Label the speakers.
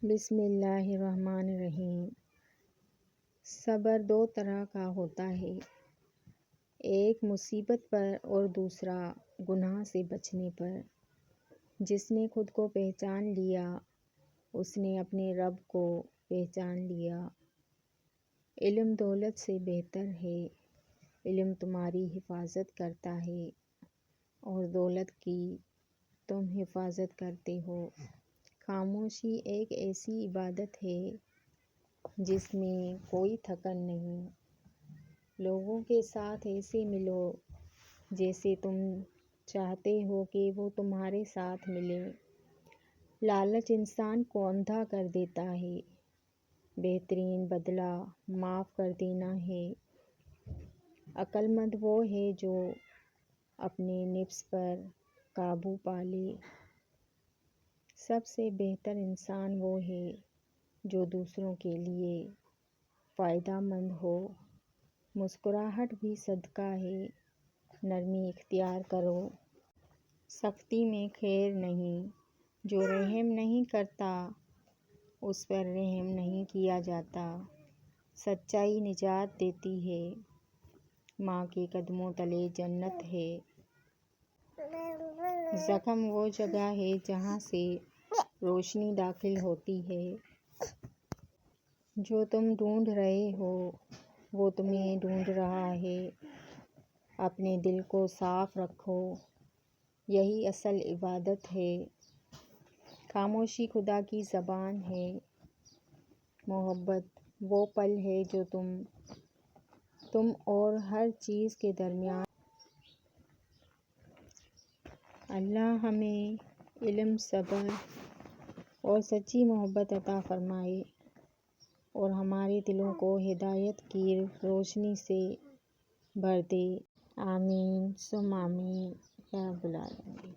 Speaker 1: بسم اللہ الرحمن الرحیم۔ صبر دو طرح کا ہوتا ہے، ایک مصیبت پر اور دوسرا گناہ سے بچنے پر۔ جس نے خود کو پہچان لیا اس نے اپنے رب کو پہچان لیا۔ علم دولت سے بہتر ہے، علم تمہاری حفاظت کرتا ہے اور دولت کی تم حفاظت کرتے ہو۔ خاموشی ایک ایسی عبادت ہے جس میں کوئی تھکن نہیں۔ لوگوں کے ساتھ ایسے ملو جیسے تم چاہتے ہو کہ وہ تمہارے ساتھ ملیں۔ لالچ انسان کو اندھا کر دیتا ہے، بہترین بدلہ معاف کر دینا ہے۔ عقل مند وہ ہے جو اپنے نفس پر قابو پا لے۔ سب سے بہتر انسان وہ ہے جو دوسروں کے لیے فائدہ مند ہو۔ مسکراہٹ بھی صدقہ ہے، نرمی اختیار کرو۔ سختی میں خیر نہیں، جو رحم نہیں کرتا اس پر رحم نہیں کیا جاتا۔ سچائی نجات دیتی ہے، ماں کے قدموں تلے جنت ہے۔ زخم وہ جگہ ہے جہاں سے روشنی داخل ہوتی ہے۔ جو تم ڈھونڈ رہے ہو وہ تمہیں ڈھونڈ رہا ہے۔ اپنے دل کو صاف رکھو، یہی اصل عبادت ہے۔ خاموشی خدا کی زبان ہے۔ محبت وہ پل ہے جو تم اور ہر چیز کے درمیان۔ اللہ ہمیں علم، صبر اور سچی محبت عطا فرمائے اور ہمارے دلوں کو ہدایت کی روشنی سے بھر دے۔ آمین ثم آمین یا رب العالمین۔